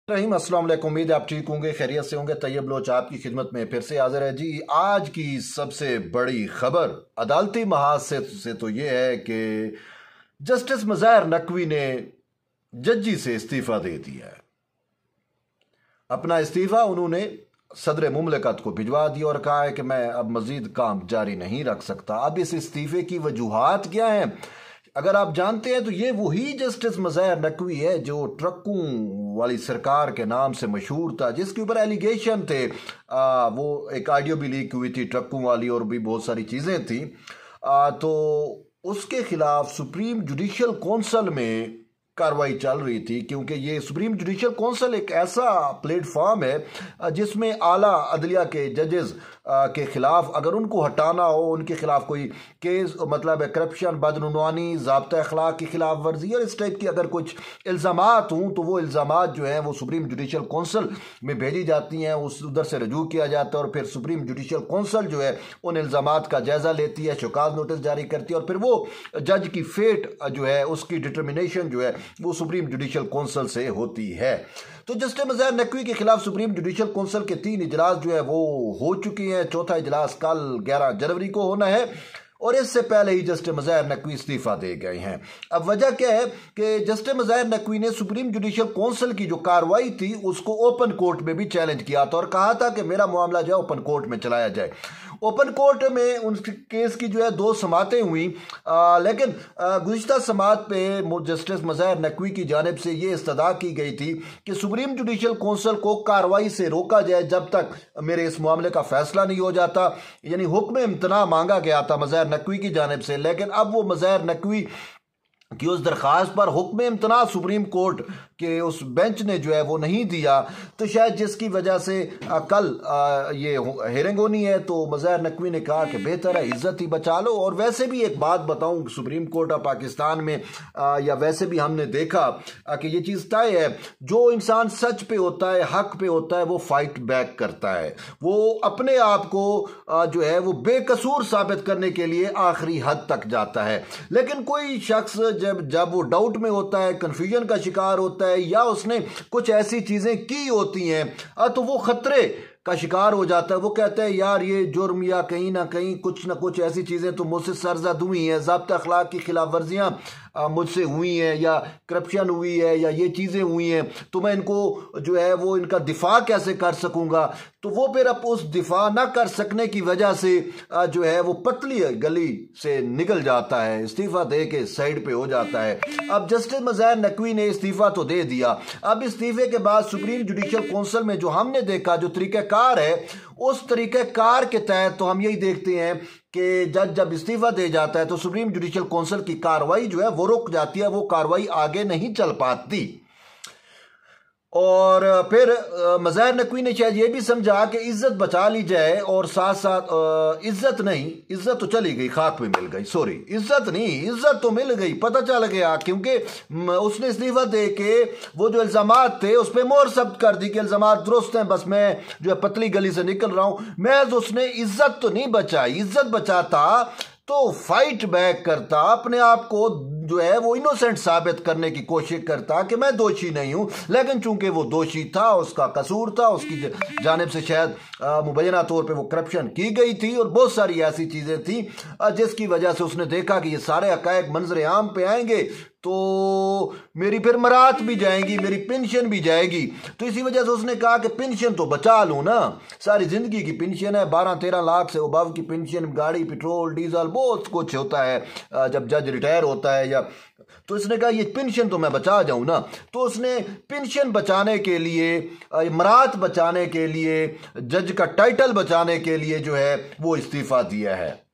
रहीम अस्सलाम वालेकुम। उम्मीद है आप ठीक होंगे, खैरियत से होंगे। तैयब लोच आपकी खिदमत में फिर से हाजिर है जी। आज की सबसे बड़ी खबर अदालती महाज से तो ये है कि जस्टिस मज़ाहिर नकवी ने जजी से इस्तीफ़ा दे दिया है। अपना इस्तीफ़ा उन्होंने सदर मुमलिकत को भिजवा दिया और कहा है कि मैं अब मज़ीद काम जारी नहीं रख सकता। अब इस इस्तीफ़े की वजूहात क्या हैं, अगर आप जानते हैं तो ये वही जस्टिस मज़ाहिर नकवी है जो ट्रकों वाली सरकार के नाम से मशहूर था, जिसके ऊपर एलिगेशन थे। वो एक ऑडियो भी लीक हुई थी ट्रकों वाली, और भी बहुत सारी चीज़ें थी। तो उसके खिलाफ सुप्रीम जुडिशल कौंसिल में कार्रवाई चल रही थी, क्योंकि ये सुप्रीम जुडिशल कौंसिल एक ऐसा प्लेटफॉर्म है जिसमें आला अदलिया के जजेस के खिलाफ अगर उनको हटाना हो, उनके खिलाफ कोई केस मतलब करप्शन, बदनुनवानी, ज़ाब्ता अखलाक की खिलाफ वर्जी और इस टाइप की अगर कुछ इल्ज़ामात हों तो वो इल्ज़ामात जो हैं वो सुप्रीम जुडिशल कौंसिल में भेजी जाती हैं, उधर से रजू किया जाता है और फिर सुप्रीम जुडिशल कौंसिल जो है उन इल्ज़ामात का जायज़ा लेती है, शोकाज़ नोटिस जारी करती है और फिर वो जज की फेट जो है उसकी डिटर्मिनेशन जो है वो सुप्रीम जुडिशल कौंसिल से होती है। तो जस्टिस मज़ाहिर नकवी के खिलाफ सुप्रीम जुडिशल कौंसिल के 3 इजलास जो है वो हो चुके हैं। चौथा इजलास कल 11 जनवरी को होना है और इससे पहले ही जस्टिस मज़ाहिर नकवी इस्तीफा दे गए हैं। अब वजह क्या है कि जस्टिस मज़ाहिर नकवी ने सुप्रीम जुडिशल कौंसिल की जो कार्रवाई थी उसको ओपन कोर्ट में भी चैलेंज किया था और कहा था कि मेरा मामला जो है ओपन कोर्ट में चलाया जाए। ओपन कोर्ट में उन केस की जो है 2 समातें हुई, लेकिन गुज़िश्ता समात पे जस्टिस मज़ाहिर नकवी की जानिब से ये इस्तदा की गई थी कि सुप्रीम जुडिशल कौंसिल को कार्रवाई से रोका जाए जब तक मेरे इस मामले का फैसला नहीं हो जाता, यानी हुक्म इम्तना मांगा गया था मज़ाहिर नकवी की जानिब से। लेकिन अब वो मज़ाहिर नकवी कि उस दरख्वास्त पर हुक्म इम्तना सुप्रीम कोर्ट के उस बेंच ने जो है वो नहीं दिया, तो शायद जिसकी वजह से कल ये हेयरिंग होनी है। तो मज़ाहिर नकवी ने कहा कि बेहतर है इज्जत ही बचा लो। और वैसे भी एक बात बताऊं, सुप्रीम कोर्ट ऑफ पाकिस्तान में या वैसे भी हमने देखा कि ये चीज़ तय है, जो इंसान सच पे होता है, हक पे होता है, वो फाइट बैक करता है, वो अपने आप को जो है वो बेकसूर साबित करने के लिए आखिरी हद तक जाता है। लेकिन कोई शख्स जब वो डाउट में होता है, कंफ्यूजन का शिकार होता है या उसने कुछ ऐसी चीजें की होती हैं तो वो खतरे का शिकार हो जाता है। वो कहता है यार ये जुर्म या कहीं ना कुछ ऐसी चीजें तो मुझसे सरजद हुई हैं, ज़ाब्ता अखलाक की खिलाफ वर्जियां मुझसे हुई हैं या करप्शन हुई है या ये चीज़ें हुई हैं, तो मैं इनको जो है वो इनका दिफा कैसे कर सकूंगा। तो वो फिर अब उस दिफा ना कर सकने की वजह से जो है वो पतली गली से निकल जाता है, इस्तीफा दे के साइड पे हो जाता है। अब जस्टिस मज़ाहिर नकवी ने इस्तीफा तो दे दिया। अब इस्तीफे के बाद सुप्रीम जुडिशल कौंसिल में जो हमने देखा जो तरीक़ाकार है, उस तरीक़ाकार के तहत तो हम यही देखते हैं कि जज जब इस्तीफा दे जाता है तो सुप्रीम जुडिशल कौंसिल की कार्रवाई जो है वो रुक जाती है, वो कार्रवाई आगे नहीं चल पाती। और फिर मज़ाहिर नकवी ने शायद ये भी समझा कि इज्जत बचा ली जाए और साथ साथ इज्जत नहीं, इज्जत तो चली गई, खाक में मिल गई, सॉरी इज्जत नहीं, इज्जत तो मिल गई, पता चल गया, क्योंकि उसने इस्तीफा दे के वो जो इल्ज़ामात थे उस पर मोहर सब्त कर दी कि इल्ज़ामात दुरुस्त हैं, बस मैं जो है पतली गली से निकल रहा हूं। महज उसने इज्जत तो नहीं बचाई, इज्जत बचाता तो फाइट बैक करता, अपने आप को जो है वो इनोसेंट साबित करने की कोशिश करता कि मैं दोषी नहीं हूं। लेकिन चूंकि वो दोषी था, उसका कसूर था, उसकी जानिब से शायद मुबैना तौर पे वो करप्शन की गई थी और बहुत सारी ऐसी चीजें थी जिसकी वजह से उसने देखा कि ये सारे हकायक मंजर आम पे आएंगे तो मेरी फिर मरात भी जाएंगी, मेरी पेंशन भी जाएगी। तो इसी वजह से उसने कहा कि पेंशन तो बचा लूं ना, सारी जिंदगी की पेंशन है, 12-13 लाख से अबव की पेंशन, गाड़ी, पेट्रोल, डीजल, बहुत कुछ होता है जब जज रिटायर होता है या, तो इसने कहा ये पेंशन तो मैं बचा जाऊं ना। तो उसने पेंशन बचाने के लिए, मरात बचाने के लिए, जज का टाइटल बचाने के लिए जो है वो इस्तीफा दिया है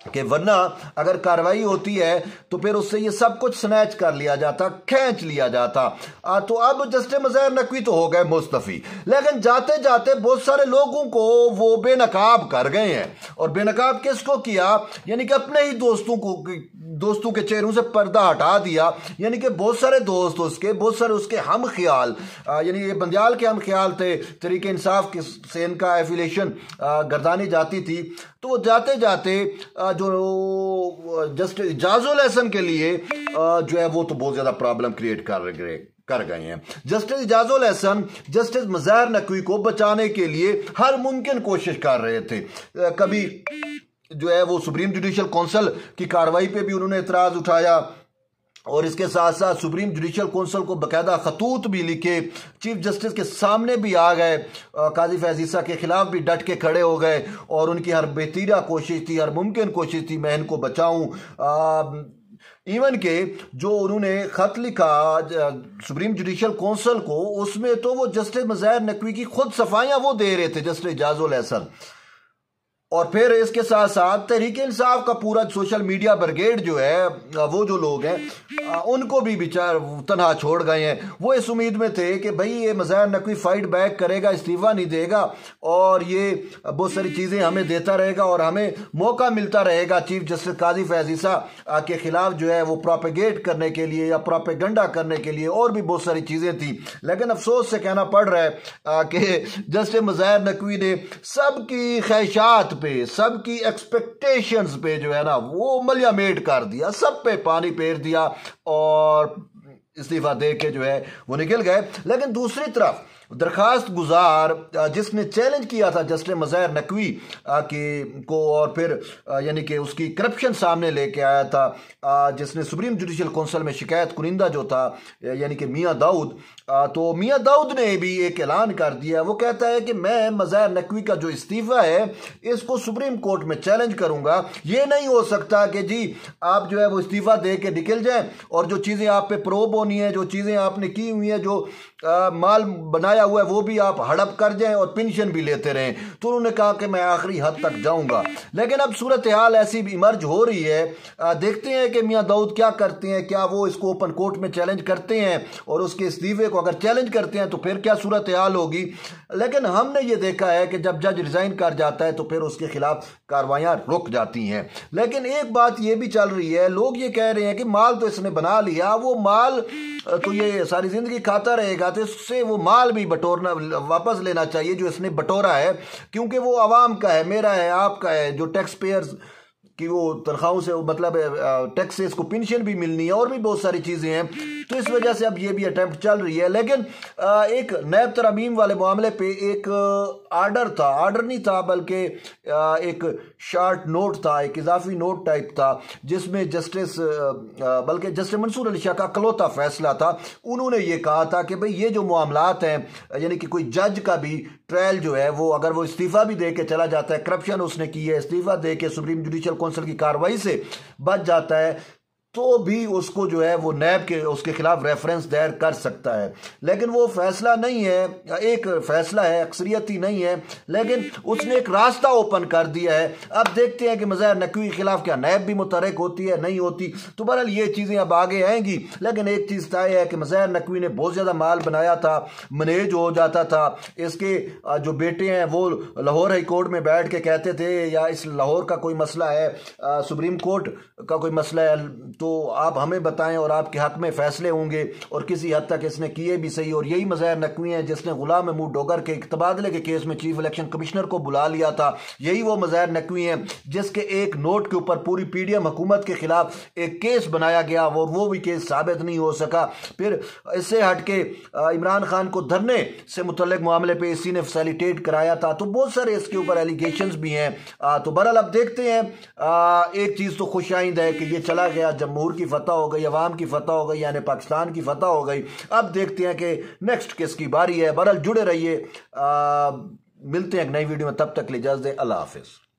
कि वरना अगर कार्रवाई होती है तो फिर उससे ये सब कुछ स्नैच कर लिया जाता, खींच लिया जाता। तो अब जस्टिस मज़ाहिर नकवी तो हो गए मुस्तफ़ी, लेकिन जाते जाते बहुत सारे लोगों को वो बेनकाब कर गए हैं। और बेनकाब किसको किया, यानी कि अपने ही दोस्तों के चेहरों से पर्दा हटा दिया। यानी कि बहुत सारे दोस्त उसके, बहुत सारे उसके हम ख्याल, यानी ये बंदियाल के हम ख्याल थे, तरीके इंसाफ से इनका एफिलेशन गर्दानी जाती थी, तो वो जाते जाते जो जस्ट इजाजुल हसन के लिए जो है वो तो बहुत ज्यादा प्रॉब्लम क्रिएट कर गए। कर गए हैं। जस्टिस इजाजुल एहसन जस्टिस मज़ाहिर नकवी को बचाने के लिए हर मुमकिन कोशिश कर रहे थे। कभी जो है वो सुप्रीम जुडिशल काउंसिल की कार्रवाई पे भी उन्होंने एतराज़ उठाया और इसके साथ साथ सुप्रीम जुडिशल काउंसिल को बाकायदा खतूत भी लिखे, चीफ जस्टिस के सामने भी आ गए, काजी फैज़ ईसा के खिलाफ भी डट के खड़े हो गए और उनकी हर बेतीरा कोशिश थी, हर मुमकिन कोशिश थी मैं इनको बचाऊं। इवन के जो उन्होंने ख़त लिखा सुप्रीम जुडिशल काउंसिल को, उसमें तो वो जस्टिस मज़ाहिर नकवी की खुद सफाइयाँ वो दे रहे थे, जस्टिस इजाजुल एहसन। और फिर इसके साथ साथ तहरीक इंसाफ का पूरा सोशल मीडिया ब्रिगेड जो है, वो जो लोग हैं उनको भी बेचार तनहा छोड़ गए हैं। वो इस उम्मीद में थे कि भाई ये मज़ाहिर नकवी फाइट बैक करेगा, इस्तीफ़ा नहीं देगा और ये बहुत सारी चीज़ें हमें देता रहेगा और हमें मौका मिलता रहेगा चीफ जस्टिस काजी फैज़ ईसा के ख़िलाफ़ जो है वो प्रोपेगेट करने के लिए या प्रोपेगंडा करने के लिए, और भी बहुत सारी चीज़ें थी। लेकिन अफसोस से कहना पड़ रहा है कि जस्टिस मज़ाहिर नकवी ने सबकी ख्वाहिशात पे, सबकी एक्सपेक्टेशंस पे जो है ना वो मलिया मेट कर दिया, सब पे पानी फेर दिया और इस्तीफा दे के जो है वो निकल गए। लेकिन दूसरी तरफ दरखास्त गुजार जिसने चैलेंज किया था जस्टिस मज़ाहिर नकवी को और फिर यानी कि उसकी करप्शन सामने लेके आया था, जिसने सुप्रीम जुडिशल काउंसिल में शिकायत कुनिंदा जो था यानी कि मियां दाऊद, तो मियां दाऊद ने भी एक ऐलान कर दिया। वो कहता है कि मैं मज़ाहिर नकवी का जो इस्तीफ़ा है इसको सुप्रीम कोर्ट में चैलेंज करूंगा। ये नहीं हो सकता कि जी आप जो है वो इस्तीफ़ा दे के निकल जाएं और जो चीज़ें आप पे प्रोब होनी है, जो चीज़ें आपने की हुई है, जो माल बनाया हुआ है वो भी आप हड़प कर जाएं और पेंशन भी लेते रहें। तो उन्होंने कहा कि मैं आखिरी हद तक जाऊंगा। लेकिन अब सूरत हाल ऐसी भी इमर्ज हो रही है, देखते हैं कि मियां दाऊद क्या करते हैं, क्या वो इसको ओपन कोर्ट में चैलेंज करते हैं और उसके इस्तीफे को अगर चैलेंज करते हैं तो फिर क्या सूरत हाल होगी। लेकिन हमने ये देखा है कि जब जज रिजाइन कर जाता है तो फिर उसके खिलाफ कार्रवाइयां रुक जाती हैं। लेकिन एक बात ये भी चल रही है, लोग ये कह रहे हैं कि माल तो इसने बना लिया, वो माल तो ये सारी जिंदगी खाता रहेगा, तो इससे वो माल भी बटोरना वापस लेना चाहिए जो इसने बटोरा है, क्योंकि वो आवाम का है, मेरा है, आपका है, जो टैक्स पेयर्स कि वो तनख्वाहों से मतलब टैक्स से इसको पेंशन भी मिलनी है और भी बहुत सारी चीज़ें हैं। तो इस वजह से अब ये भी अटैम्प्ट चल रही है। लेकिन एक नैब तरमीम वाले मामले पे एक आर्डर था, आर्डर नहीं था बल्कि एक शॉर्ट नोट था, एक इजाफी नोट टाइप था, जिसमें बल्कि जस्टिस मंसूर अली शाह का इकलौता फैसला था। उन्होंने ये कहा था कि भाई ये जो मामलात हैं यानी कि कोई जज का भी ट्रायल जो है वो अगर वो इस्तीफ़ा भी दे के चला जाता है, करप्शन उसने की है, इस्तीफ़ा दे के सुप्रीम जुडिशल काउंसिल की कार्रवाई से बच जाता है, तो भी उसको जो है वो नैब के उसके खिलाफ रेफरेंस दायर कर सकता है। लेकिन वो फैसला नहीं है, एक फैसला है, अक्सरियती नहीं है, लेकिन उसने एक रास्ता ओपन कर दिया है। अब देखते हैं कि मज़ाहिर नकवी के खिलाफ क्या नैब भी मुतहरिक होती है, नहीं होती। तो बहरहाल ये चीज़ें अब आगे आएंगी। लेकिन एक चीज़ तय है कि मज़ाहिर नकवी ने बहुत ज़्यादा माल बनाया था, मैनेज हो जाता था। इसके जो बेटे हैं वो लाहौर हाई कोर्ट में बैठ के कहते थे या इस लाहौर का कोई मसला है, सुप्रीम कोर्ट का कोई मसला है तो आप हमें बताएं और आपके हक में फैसले होंगे। और किसी हद तक इसने किए भी सही। और यही मज़ाहिर नकवी है जिसने गुलाम महमूद डोगर के तबादले के केस में चीफ इलेक्शन कमिश्नर को बुला लिया था। यही वो मज़ाहिर नकवी है जिसके एक नोट के ऊपर पूरी पीडीएम हुकूमत के खिलाफ एक केस बनाया गया और वो भी केस साबित नहीं हो सका। फिर इससे हट के इमरान खान को धरने से मुतल्लिक मामले पर इसी ने फैसिलिटेट कराया था। तो बहुत सारे इसके ऊपर एलिगेशंस भी हैं। तो बहरहाल अब देखते हैं। एक चीज़ तो खुशाइंद है कि ये चला गया, जमहूर की फतह हो गई, अवाम की फतह हो गई, यानी पाकिस्तान की फतह हो गई। अब देखते हैं कि नेक्स्ट किसकी बारी है। बहरहाल जुड़े रहिए, मिलते हैं एक नई वीडियो में, तब तक के लिए इजाज़त दें। अल्लाह हाफिज़।